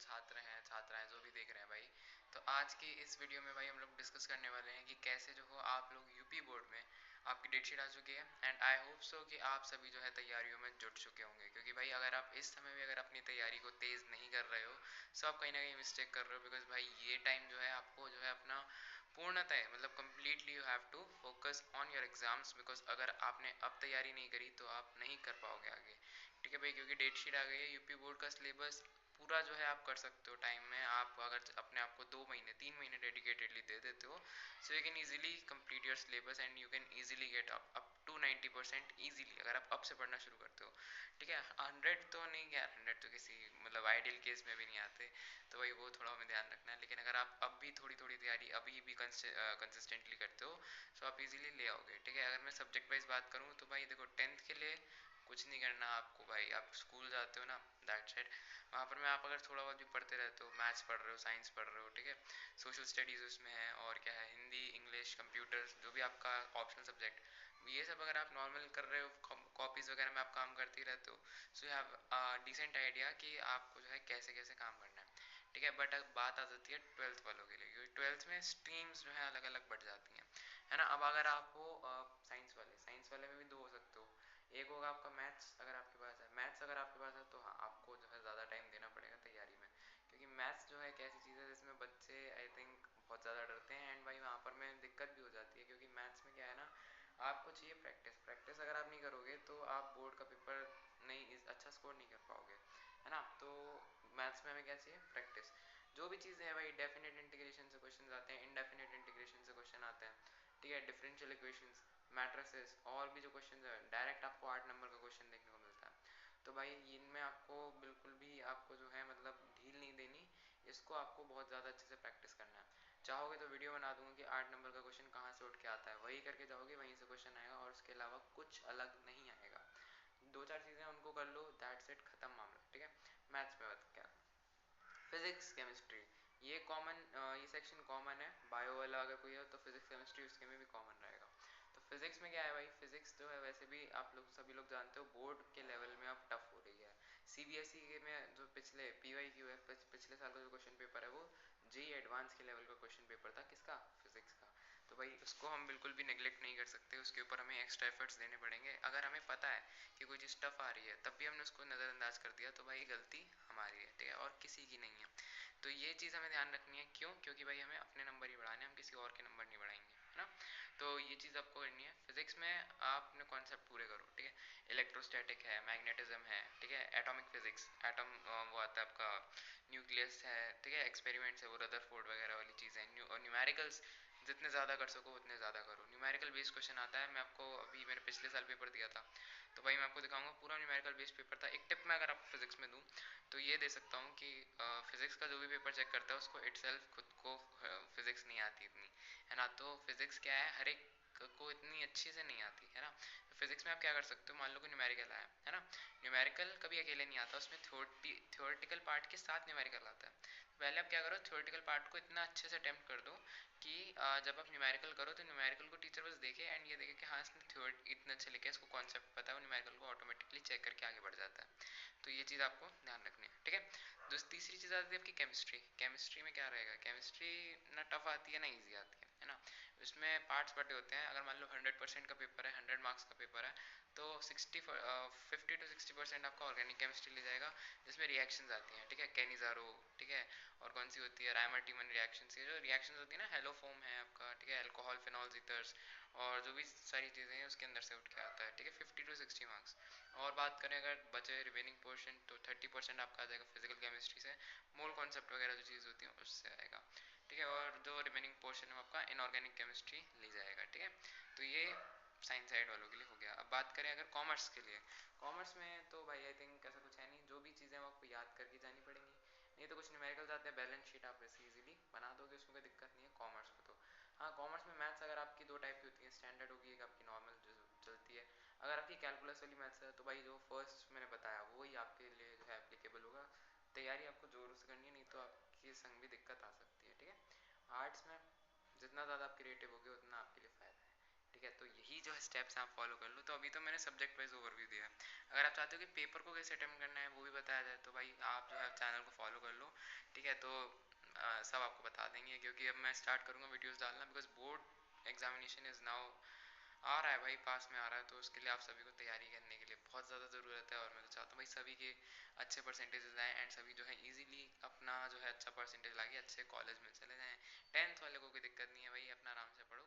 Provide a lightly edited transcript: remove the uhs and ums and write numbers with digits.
छात्र हैं छात्राएं जो भी देख रहे हैं भाई, तो आज की इस वीडियो में भाई हम लोग डिस्कस करने वाले हैं कि कैसे जो हो आप लोग यूपी बोर्ड में आपकी डेटशीट आ चुकी है एंड आई होप सो कि आप सभी जो है तैयारियों में जुट चुके होंगे, क्योंकि भाई अगर आप इस समय भी अगर अपनी तैयारी को तेज़ नहीं कर रहे हो तो आप कहीं ना कहीं मिस्टेक कर रहे हो। बिकॉज भाई ये टाइम जो है आपको जो है अपना पूर्णतः मतलब completely you have to focus on your exams, because अगर आपने अब तैयारी नहीं करी तो आप नहीं कर पाओगे आगे। ठीक है भाई, क्योंकि डेट शीट आ गई है, यूपी बोर्ड का सिलेबस पूरा जो है आप कर सकते हो टाइम में। आप अगर अपने आप को 2 महीने 3 महीने डेडिकेटेडली दे देते हो so you can easily complete your syllabus and you can easily get up to 90% easily अगर आप अब से पढ़ना शुरू करते हो। ठीक है, 100 तो नहीं गया, 100 तो किसी मतलब आइडियल केस में भी नहीं आते, तो भाई वो थोड़ा हमें ध्यान रखना है। लेकिन अगर आप अब भी थोड़ी थोड़ी तैयारी अभी भी कंसिस्टेंटली करते हो तो आप इजीली ले आओगे। ठीक है, अगर मैं सब्जेक्ट वाइज बात करूँ तो भाई देखो 10th के लिए कुछ नहीं करना आपको भाई, आप स्कूल जाते हो ना, दैट सेट वहाँ पर मैं आप अगर थोड़ा बहुत भी पढ़ते रहते हो, मैथ्स पढ़ रहे हो, साइंस पढ़ रहे हो, ठीक है, सोशल स्टडीज़ उसमें है, और क्या है, हिंदी, इंग्लिश, कंप्यूटर, जो भी आपका ऑप्शनल सब्जेक्ट, ये सब अगर आप नॉर्मल कर रहे हो, कॉपीज़ वगैरह में आप काम करते ही रहते हो, so you have decent idea कि आपको जो है कैसे कैसे काम करना है। ठीक है, बट अब बात आ जाती है 12th वालों के लिए, क्योंकि 12th में स्ट्रीम्स जो है अलग अलग बढ़ जाती हैं, है ना। अब अगर आप हो साइंस वाले में भी दो हो सकते हो, एक होगा आपका मैथ्स, अगर आपके पास है मैथ्स, अगर आपके पास है तो हाँ आपको जो है ज़्यादा टाइम देना पड़ेगा तैयारी में, क्योंकि मैथ्स जो है एक ऐसी चीज़ है जिसमें बच्चे आई थिंक बहुत ज़्यादा डरते हैं एंड भाई वहाँ पर में दिक्कत भी हो जाती है, क्योंकि मैथ्स में क्या है ना, आपको चाहिए प्रैक्टिस। प्रैक्टिस अगर आप नहीं करोगे तो आप बोर्ड का पेपर नहीं अच्छा स्कोर नहीं कर पाओगे, है ना। तो मैथ्स में हमें क्या चाहिए, प्रैक्टिस। जो भी चीज़ें हैं भाई, डेफिनेट इंटीग्रेशन से क्वेश्चन आते हैं, इनडेफिनेट इंटीग्रेशन से क्वेश्चन आते हैं, ठीक है, डिफरेंशियल इक्वेशंस, मैट्रिसेस, और भी जो क्वेश्चन है डायरेक्ट आपको 8 नंबर का क्वेश्चन देखने को मिलता है। तो भाई इनमें आपको बिल्कुल भी आपको जो है मतलब ढील नहीं देनी, इसको आपको बहुत ज़्यादा अच्छे से प्रैक्टिस करना है। चाहोगे तो वीडियो बना दूंगा कि 8 नंबर का क्वेश्चन कहाँ से उठ के आता है, वही करके जाओगे वहीं से क्वेश्चन आएगा और उसके अलावा कुछ अलग नहीं आएगा। दो चार चीज़ें उनको कर लो, दैट सेट, खत्म मामला। ठीक है, मैथ्स में बात क्या, फिजिक्स केमिस्ट्री, ये कॉमन, ये सेक्शन कॉमन है, बायो वाला अगर कोई हो तो फिजिक्स केमिस्ट्री उसके में भी कॉमन रहेगा। तो फिजिक्स में क्या है भाई, फिजिक्स जो है वैसे भी आप लोग सभी लोग जानते हो बोर्ड के लेवल में अब टफ हो रही है। सीबीएसई के में जो पिछले पीवाईक्यू है, पिछले साल का जो क्वेश्चन पेपर है वो जेई एडवांस के लेवल का क्वेश्चन पेपर था, किसका, फिजिक्स का। तो भाई उसको हम बिल्कुल भी नेग्लेक्ट नहीं कर सकते, उसके ऊपर हमें एक्स्ट्रा एफर्ट्स देने पड़ेंगे। अगर हमें पता है कि कोई चीज़ टफ आ रही है तब भी हमने उसको नज़रअंदाज कर दिया तो भाई गलती हमारी है, ठीक है, और किसी की नहीं है। तो ये चीज़ हमें ध्यान रखनी है, क्यों, क्योंकि भाई हमें अपने नंबर ही बढ़ाने हैं, हम किसी और के नंबर नहीं बढ़ाएंगे, है ना। तो ये चीज़ आपको करनी है। फिजिक्स में आप अपने कॉन्सेप्ट पूरे करो, ठीक है, इलेक्ट्रोस्टैटिक है, मैग्नेटिज्म है, ठीक है, एटॉमिक फिजिक्स, एटम वो आता है आपका, न्यूक्लियस है, ठीक है, एक्सपेरिमेंट्स है वो रदरफोर्ड वगैरह वाली चीज़ें, और न्यूमेरिकल्स जितने ज़्यादा कर सको उतने ज़्यादा करो। न्यूमेरिकल बेस्ड क्वेश्चन आता है, मैं आपको अभी मैंने पिछले साल पेपर दिया था तो भाई मैं आपको दिखाऊंगा, पूरा न्यूमेरिकल बेस्ड पेपर था। एक टिप मैं अगर आपको फिजिक्स में दूँ तो ये दे सकता हूँ कि फिजिक्स का जो भी पेपर चेक करता है उसको इटसेल्फ खुद को फिजिक्स नहीं आती इतनी, है ना। तो फिजिक्स क्या है, हर एक को इतनी अच्छी से नहीं आती, है ना। तो फिजिक्स में आप क्या कर सकते हो, मान लो कि न्यूमेरिकल आया, है ना, न्यूमेरिकल कभी अकेले नहीं आता, उसमें थ्योरेटिकल पार्ट के साथ न्यूमेरिकल आता है। पहले आप क्या करो, थ्योरेटिकल पार्ट को इतना अच्छे से अटेम्प्ट कर दो कि जब आप न्यूमेरिकल करो तो न्यूमेरिकल को टीचर बस देखे एंड ये देखे कि हाँ इसने थ्योरी इतना अच्छा लिखा है, इसको कॉन्सेप्ट पता है, वो न्यूमेरिकल को ऑटोमेटिकली चेक करके आगे बढ़ जाता है। तो ये चीज़ आपको ध्यान रखनी है, ठीक है। तीसरी चीज़ आती है आपकी केमिस्ट्री। केमिस्ट्री में क्या रहेगा, केमिस्ट्री ना टफ आती है ना ईजी आती है ना। इसमें पार्ट्स बटे होते हैं, अगर मान लो 100% का पेपर है, 100 मार्क्स का पेपर है, तो 50 to 60% आपका ऑर्गेनिक केमिस्ट्री ले जाएगा, जिसमें रिएक्शंस आती हैं, ठीक है, कैनिजारो, ठीक है, और कौन सी होती है, रायमर टीमन रिएक्शंस, ये जो रिएक्शंस होती है ना, हेलोफोम है आपका, ठीक है, अल्कोहल, फिनॉल्स, ईथर्स, और जो भी सारी चीज़ें हैं उसके अंदर से उठ के आता है, ठीक है, 50 to 60 मार्क्स। और बात करें अगर बचे रिमेनिंग पोर्शन तो 30% आपका आ जाएगा फिजिकल केमिस्ट्री से, मोल कॉन्सेप्ट वगैरह जो चीज़ होती है उससे आएगा, ठीक है, और जो रिमेनिंग पोर्शन है आपका इनऑर्गेनिक केमिस्ट्री ले जाएगा, ठीक है। तो ये साइंस साइड वालों के लिए हो गया। अब बात करें अगर कॉमर्स के लिए, कॉमर्स में तो भाई आई थिंक ऐसा कुछ है नहीं, जो भी चीज़ें वो आपको याद करके जानी पड़ेंगी, नहीं तो कुछ न्यूमेरिकल्स आते हैं, बैलेंस शीट आप वैसे इजीली बना दोगे, उसमें कोई दिक्कत नहीं है कॉमर्स में तो। हाँ, कॉमर्स में मैथ्स अगर आपकी दो टाइप की होती है, स्टैंडर्ड होगी, एक आपकी नॉर्मल जो चलती है। अगर आपकी कैलकुलस वाली मैथ्स है तो भाई जो फर्स्ट मैंने बताया वही आपके लिए जो है एप्लीकेबल होगा। तैयारी आपको जोरों से करनी है, नहीं तो आपके संग भी दिक्कत आ सकती है, ठीक है। आर्ट्स में जितना ज़्यादा आप क्रिएटिव होगे उतना आपके लिए फ़ायदा है, ठीक है, तो यही जो है स्टेप्स आप फॉलो कर लो। तो अभी तो मैंने सब्जेक्ट वाइज ओवरव्यू दिया है, अगर आप चाहते हो कि पेपर को कैसे अटेम्प्ट करना है वो भी बताया जाए तो भाई आप जो है चैनल को फॉलो कर लो, ठीक है। तो सब आपको बता देंगे, क्योंकि अब मैं स्टार्ट करूँगा वीडियोज़ डालना, because board examination is now आ रहा है भाई, पास में आ रहा है। तो उसके लिए आप सभी को तैयारी करने के लिए बहुत ज़्यादा ज़रूरत है, और मैं तो चाहता हूँ भाई सभी के अच्छे परसेंटेजेस आएँ एंड सभी जो है इजीली अपना जो है अच्छा परसेंटेज लाके अच्छे कॉलेज में चले जाएँ। 10th वाले को कोई दिक्कत नहीं है भाई, अपना आराम से पढ़ो,